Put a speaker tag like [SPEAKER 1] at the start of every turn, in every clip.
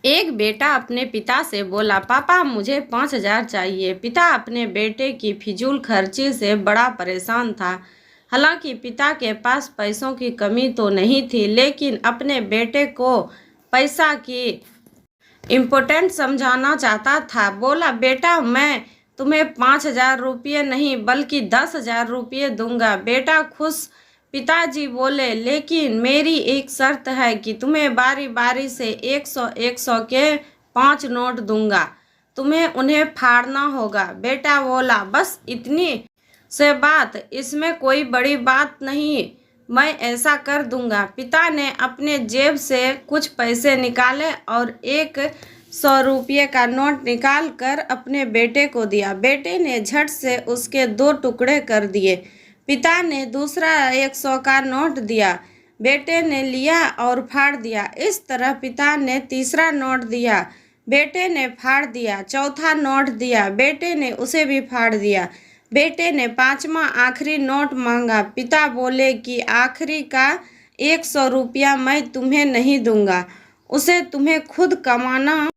[SPEAKER 1] एक बेटा अपने पिता से बोला, पापा मुझे 5,000 चाहिए। पिता अपने बेटे की फिजूल खर्ची से बड़ा परेशान था। हालांकि पिता के पास पैसों की कमी तो नहीं थी, लेकिन अपने बेटे को पैसा की इम्पोर्टेंट समझाना चाहता था। बोला, बेटा मैं तुम्हें 5,000 रुपये नहीं बल्कि 10,000 रुपये दूंगा। बेटा खुश। पिताजी बोले, लेकिन मेरी एक शर्त है कि तुम्हें बारी बारी से 100 के 5 नोट दूंगा। तुम्हें उन्हें फाड़ना होगा। बेटा बोला, बस इतनी से बात, इसमें कोई बड़ी बात नहीं, मैं ऐसा कर दूंगा। पिता ने अपने जेब से कुछ पैसे निकाले और 100 रुपये का नोट निकाल कर अपने बेटे को दिया। बेटे ने झट से उसके 2 टुकड़े कर दिए। पिता ने दूसरा 100 का नोट दिया। बेटे ने लिया और फाड़ दिया। इस तरह पिता ने तीसरा नोट दिया, बेटे ने फाड़ दिया। चौथा नोट दिया, बेटे ने उसे भी फाड़ दिया। बेटे ने 5वां आखिरी नोट मांगा। पिता बोले कि आखिरी का 100 रुपया मैं तुम्हें नहीं दूंगा, उसे तुम्हें खुद कमाना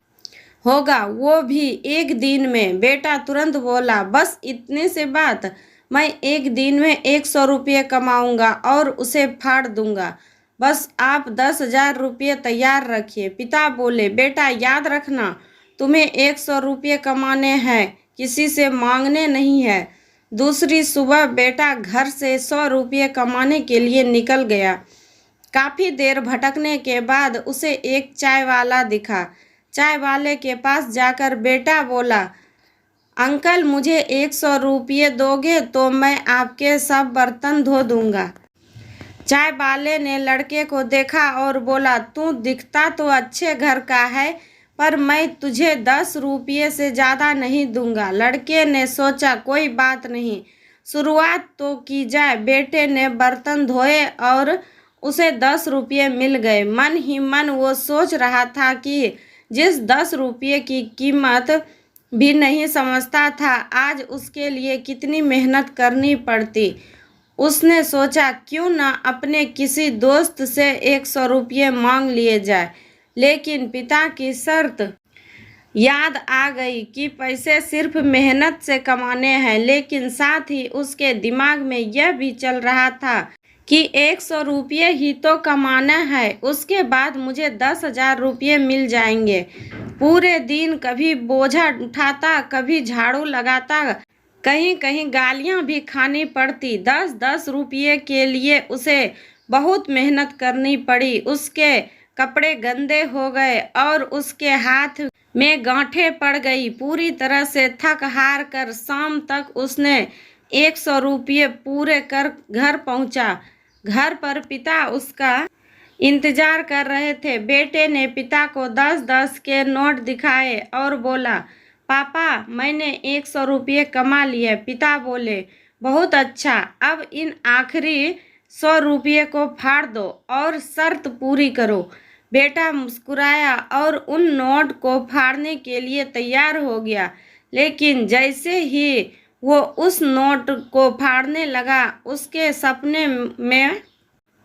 [SPEAKER 1] होगा, वो भी एक दिन में। बेटा तुरंत बोला, बस इतने से बात, मैं एक दिन में 100 रुपये कमाऊंगा और उसे फाड़ दूंगा। बस आप 10,000 रुपये तैयार रखिए। पिता बोले, बेटा याद रखना, तुम्हें 100 रुपये कमाने हैं, किसी से मांगने नहीं है। दूसरी सुबह बेटा घर से 100 रुपये कमाने के लिए निकल गया। काफ़ी देर भटकने के बाद उसे एक चाय वाला दिखा। चाय वाले के पास जाकर बेटा बोला, अंकल मुझे 100 रुपये दोगे तो मैं आपके सब बर्तन धो दूंगा। चाय वाले ने लड़के को देखा और बोला, तू दिखता तो अच्छे घर का है, पर मैं तुझे 10 रुपये से ज़्यादा नहीं दूंगा। लड़के ने सोचा, कोई बात नहीं, शुरुआत तो की जाए। बेटे ने बर्तन धोए और उसे 10 रुपये मिल गए। मन ही मन वो सोच रहा था कि जिस 10 रुपये की कीमत भी नहीं समझता था, आज उसके लिए कितनी मेहनत करनी पड़ती। उसने सोचा, क्यों ना अपने किसी दोस्त से 100 रुपये मांग लिए जाए। लेकिन पिता की शर्त याद आ गई कि पैसे सिर्फ मेहनत से कमाने हैं। लेकिन साथ ही उसके दिमाग में यह भी चल रहा था कि 100 रुपये ही तो कमाना है, उसके बाद मुझे 10,000 रुपये मिल जाएंगे। पूरे दिन कभी बोझा उठाता, कभी झाड़ू लगाता, कहीं कहीं गालियां भी खानी पड़ती। 10-10 रुपये के लिए उसे बहुत मेहनत करनी पड़ी। उसके कपड़े गंदे हो गए और उसके हाथ में गांठें पड़ गई। पूरी तरह से थक हार कर शाम तक उसने 100 रुपये पूरे कर घर पहुंचा। घर पर पिता उसका इंतजार कर रहे थे। बेटे ने पिता को 10-10 के नोट दिखाए और बोला, पापा मैंने 100 रुपये कमा लिए। पिता बोले, बहुत अच्छा, अब इन आखिरी 100 रुपये को फाड़ दो और शर्त पूरी करो। बेटा मुस्कुराया और उन नोट को फाड़ने के लिए तैयार हो गया। लेकिन जैसे ही वो उस नोट को फाड़ने लगा, उसके सपने में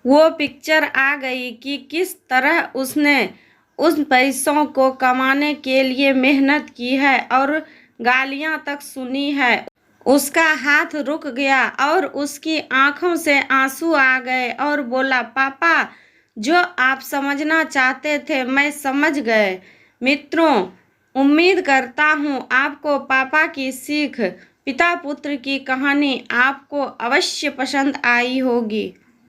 [SPEAKER 1] वो पिक्चर आ गई कि किस तरह उसने उन पैसों को कमाने के लिए मेहनत की है और गालियां तक सुनी है। उसका हाथ रुक गया और उसकी आंखों से आंसू आ गए और बोला, पापा जो आप समझना चाहते थे मैं समझ गए। मित्रों, उम्मीद करता हूँ आपको पापा की सीख, पिता पुत्र की कहानी आपको अवश्य पसंद आई होगी।